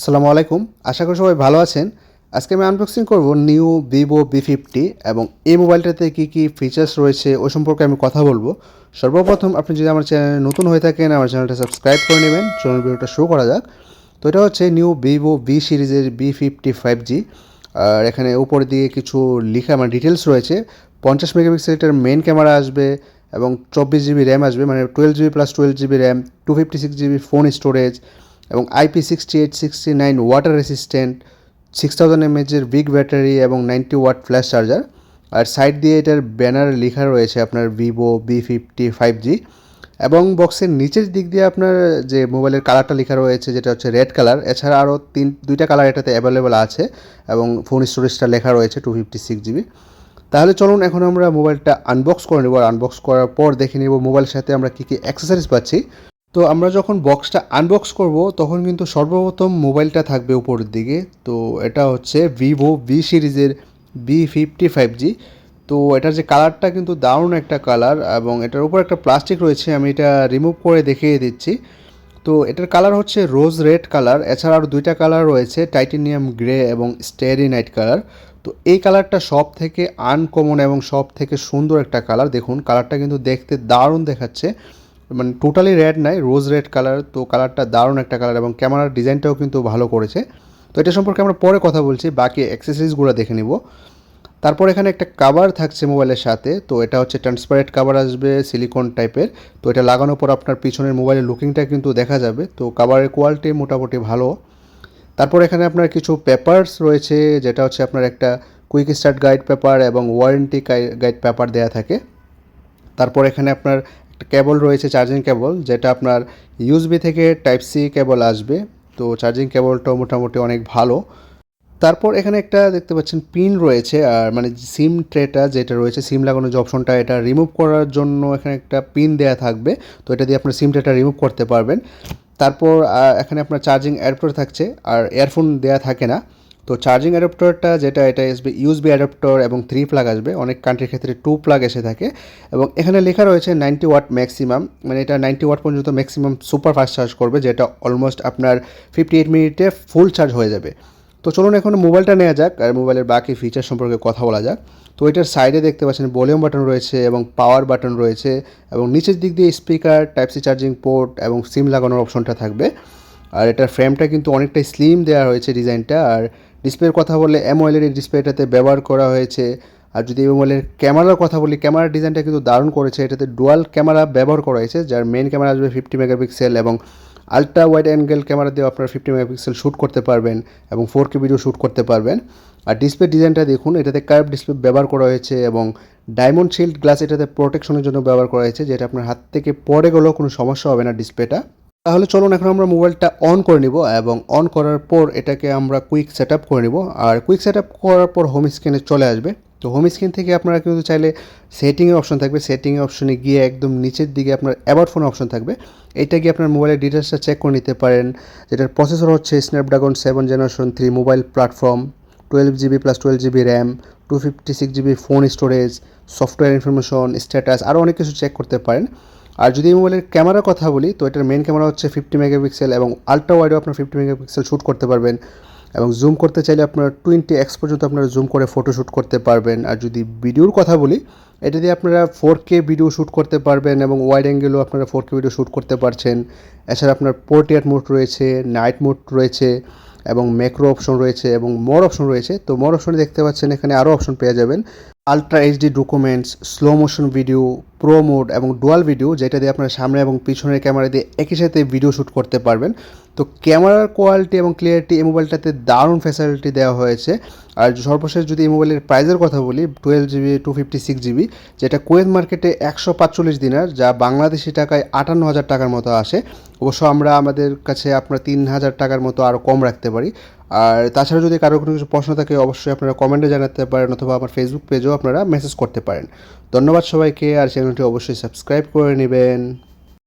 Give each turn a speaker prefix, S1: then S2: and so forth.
S1: আসসালামু আলাইকুম। আশা করি সবাই ভালো আছেন। আজকে আমি আনবক্সিং করব নিউ ভিভো V50 এবং এই মোবাইলটাতে কী ফিচার্স রয়েছে ওই সম্পর্কে আমি কথা বলবো। সর্বপ্রথম আপনি যদি আমার চ্যানেলে নতুন হয়ে থাকেন আমার চ্যানেলটা সাবস্ক্রাইব করে নেবেন। চলুন ভিডিওটা শুরু করা যাক। তো এটা হচ্ছে নিউ ভিভো V সিরিজের V50 5G। আর এখানে উপরের দিকে কিছু লিখা ডিটেলস রয়েছে। 50 মেগাপিক্সেল এটার মেইন ক্যামেরা আসবে এবং 24 জিবি র্যাম আসবে, মানে 12 GB plus 12 GB RAM, 256 GB phone storage এবং IP6869 ওয়াটার রেসিস্ট্যান্ট, 6000 এমএএচের বিগ ব্যাটারি এবং 90 ওয়াট ফ্ল্যাশ চার্জার। আর সাইড দিয়ে এটার ব্যানার লেখা রয়েছে আপনার ভিভো V50 5G এবং বক্সের নিচের দিক দিয়ে আপনার যে মোবাইলের কালারটা লেখা রয়েছে যেটা হচ্ছে রেড কালার। এছাড়া আরও দুইটা কালার এটাতে অ্যাভেলেবেল আছে এবং ফোন স্টোরেজটা লেখা রয়েছে 256 জিবি। তাহলে চলুন এখন আমরা মোবাইলটা আনবক্স করে নেব। আর আনবক্স করার পর দেখে নেব মোবাইলের সাথে আমরা কী অ্যাক্সেসরিজ পাচ্ছি। তো আমরা যখন বক্সটা আনবক্স করব তখন কিন্তু সর্বপ্রথম মোবাইলটা থাকবে উপরের দিকে। তো এটা হচ্ছে ভিভো V সিরিজের V50 5G। তো এটার যে কালারটা কিন্তু দারুণ একটা কালার এবং এটার উপর একটা প্লাস্টিক রয়েছে, আমি এটা রিমুভ করে দেখিয়ে দিচ্ছি। তো এটার কালার হচ্ছে রোজ রেড কালার। এছাড়া আরও দুইটা কালার রয়েছে, টাইটেনিয়াম গ্রে এবং স্টেরি নাইট কালার। তো এই কালারটা সব থেকে আনকমন এবং সব থেকে সুন্দর একটা কালার। দেখুন কালারটা কিন্তু দেখতে দারুণ দেখাচ্ছে, মানে টোটালি রেড নাই, রোজ রেড কালার। তো কালারটা দারুণ একটা কালার এবং ক্যামেরার ডিজাইনটাও কিন্তু ভালো করেছে। তো এটা সম্পর্কে আমরা পরে কথা বলছি, বাকি অ্যাক্সেসরিজগুলো দেখে নিব। তারপর এখানে একটা কাভার থাকছে মোবাইলের সাথে। তো এটা হচ্ছে ট্রান্সপারেন্ট কাভার আসবে, সিলিকন টাইপের। তো এটা লাগানোর পর আপনার পিছনের মোবাইলের লুকিংটা কিন্তু দেখা যাবে। তো কাভারের কোয়ালিটি মোটামুটি ভালো। তারপর এখানে আপনার কিছু পেপারস রয়েছে, যেটা হচ্ছে আপনার একটা কুইক স্টার্ট গাইড পেপার এবং ওয়ারেন্টি গাইড পেপার দেওয়া থাকে। তারপর এখানে আপনার একটা কেবল রয়েছে, চার্জিং কেবল, যেটা আপনার ইউএসবি থেকে টাইপ সি কেবল আসবে। তো চার্জিং কেবলটাও মোটামুটি অনেক ভালো। তারপর এখানে একটা দেখতে পাচ্ছেন পিন রয়েছে, আর মানে সিম ট্রেটা যেটা রয়েছে, সিম লাগানোর যে অপশনটা, এটা রিমুভ করার জন্য এখানে একটা পিন দেয়া থাকবে। তো এটা দিয়ে আপনার সিম ট্রেটা রিমুভ করতে পারবেন। তারপর এখানে আপনার চার্জিং অ্যাডাপ্টার থাকছে, আর ইয়ারফোন দেয়া থাকে না। তো চার্জিং অ্যাডাপ্টারটা যেটা, এটা ইউএসবি অ্যাডাপ্টার এবং 3 প্লাগ আসবে, অনেক কান্ট্রির ক্ষেত্রে 2 প্লাগ এসে থাকে। এবং এখানে লেখা রয়েছে 90 ওয়াট ম্যাক্সিমাম, মানে এটা 90 ওয়াট পর্যন্ত ম্যাক্সিমাম সুপার ফাস্ট চার্জ করবে, যেটা অলমোস্ট আপনার 58 মিনিটে ফুল চার্জ হয়ে যাবে। তো চলুন এখন মোবাইলটা নেওয়া যাক আর মোবাইলের বাকি ফিচার সম্পর্কে কথা বলা যাক। তো এটার সাইডে দেখতে পাচ্ছেন ভলিউম বাটন রয়েছে এবং পাওয়ার বাটন রয়েছে এবং নিচের দিক দিয়ে speaker, type C charging port এবং সিম লাগানোর অপশনটা থাকবে। আর এটার ফ্রেমটা কিন্তু অনেকটাই স্লিম দেওয়া হয়েছে ডিজাইনটা। আর ডিসপ্লের কথা বললে অ্যামোলেড এই ডিসপ্লেটাতে ব্যবহার করা হয়েছে। আর যদি মোবাইলের ক্যামেরার কথা বলি, ক্যামেরার ডিজাইনটা কিন্তু দারুণ করেছে। এটাতে ডুয়াল ক্যামেরা ব্যবহার করা হয়েছে, যার মেন ক্যামেরা আসবে 50 মেগাপিক্সেল এবং আলট্রা ওয়াইড অ্যাঙ্গেল ক্যামেরা দিয়েও আপনারা 50 মেগাপিক্সেল শ্যুট করতে পারবেন এবং 4K ভিডিও শ্যুট করতে পারবেন। আর ডিসপ্লে ডিজাইনটা দেখুন, এটাতে কার্ভ ডিসপ্লে ব্যবহার করা হয়েছে এবং ডায়মন্ড শিল্ড গ্লাস এটাতে প্রোটেকশনের জন্য ব্যবহার করা হয়েছে, যেটা আপনার হাত থেকে পড়ে গেলেও কোনো সমস্যা হবে না ডিসপ্লেটা। তাহলে চলুন এখন আমরা মোবাইলটা অন করে নিব এবং অন করার পর এটাকে আমরা কুইক সেট আপ করে নিব। আর কুইক সেট আপ করার পর হোম স্ক্রিনে চলে আসবে। তো হোম স্ক্রিন থেকে আপনারা কিন্তু চাইলে সেটিংয়ের অপশন থাকবে, সেটিংয়ের অপশনে গিয়ে একদম নিচের দিকে আপনার অ্যাবাউট ফোন অপশন থাকবে। এটা গিয়ে আপনার মোবাইলের ডিটেলসটা চেক করে নিতে পারেন। যেটার প্রসেসর হচ্ছে Snapdragon 7 generation 3 mobile platform, 12 GB plus 12 GB RAM, 256 GB phone storage, software information, status, আরও অনেক কিছু চেক করতে পারেন। আর যদি মোবাইলের ক্যামেরার কথা বলি, তো এটার মেন ক্যামেরা হচ্ছে 50 মেগাপিক্সেল এবং আলট্রা ওয়াইডও আপনার 50 মেগাপিক্সেল শ্যুট করতে পারবেন এবং জুম করতে চাইলে আপনার 20x পর্যন্ত আপনারা জুম করে ফটো শ্যুট করতে পারবেন। আর যদি ভিডিওর কথা বলি, এটা দিয়ে আপনারা 4K ভিডিও শ্যুট করতে পারবেন এবং ওয়াইড অ্যাঙ্গেলও আপনারা 4K ভিডিও শ্যুট করতে পারছেন। এছাড়া আপনার পোর্ট্রেট মোড রয়েছে, নাইট মোড রয়েছে এবং ম্যাক্রো অপশন রয়েছে এবং মোর অপশন রয়েছে। তো মোর অপশনে দেখতে পাচ্ছেন এখানে আরও অপশন পেয়ে যাবেন, ultra HD documents, slow motion video, pro mode এবং ডুয়াল ভিডিও, যেটা দিয়ে আপনার সামনে এবং পিছনের ক্যামেরা দিয়ে একই সাথে ভিডিও শ্যুট করতে পারবেন। তো ক্যামেরার কোয়ালিটি এবং ক্লিয়ারিটি এই মোবাইলটাতে দারুণ ফ্যাসিলিটি দেওয়া হয়েছে। আর সর্বশেষ যদি এই মোবাইলের প্রাইসের কথা বলি, 12 জিবি 256 জিবি, যেটা কুয়েত মার্কেটে 145 দিনার, যা বাংলাদেশি টাকায় 58,000 টাকার মতো আসে। অবশ্য আমরা আমাদের কাছে আপনার 3,000 টাকার মতো আরও কম রাখতে পারি। আর তাছাড়া যদি কারো কোনো কিছু প্রশ্ন থাকে অবশ্যই আপনারা কমেন্টে জানাতে পারেন অথবা আমার ফেসবুক পেজেও আপনারা মেসেজ করতে পারেন। ধন্যবাদ সবাইকে, আর চ্যানেলটি অবশ্যই সাবস্ক্রাইব করে নেবেন।